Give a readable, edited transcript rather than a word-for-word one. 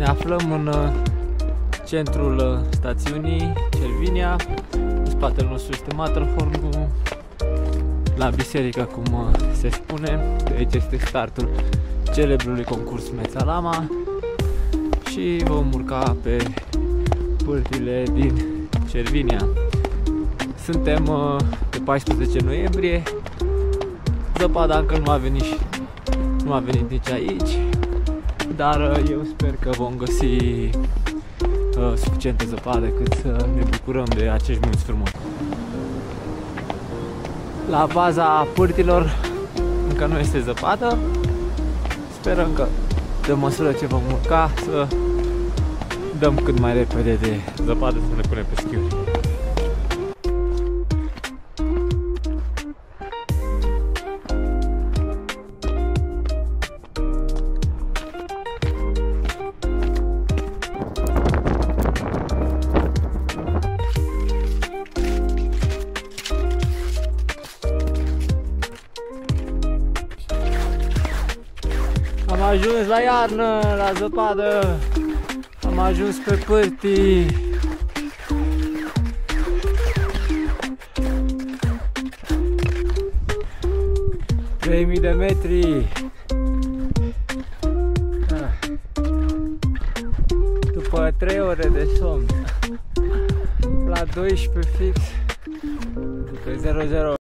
Ne aflăm în centrul stațiunii Cervinia. În spatele nostru este Matterhorn, la biserică, cum se spune. De aici este startul celebrului concurs Mețalama și vom urca pe pârtile din Cervinia. Suntem pe 14 noiembrie. Zăpada încă nu a venit nici aici, dar eu sper că vom găsi suficientă zăpadă cât să ne bucurăm de acești munți frumoși. La baza pârtilor încă nu este zăpadă. Sperăm că, de măsură ce vom urca, să dăm cât mai repede de zăpadă să ne punem pe schiuri. Am ajuns la iarnă, la zăpadă. Am ajuns pe pârtii. ...3000 de metri. După 3 ore de somn, la 12 fix, după 00.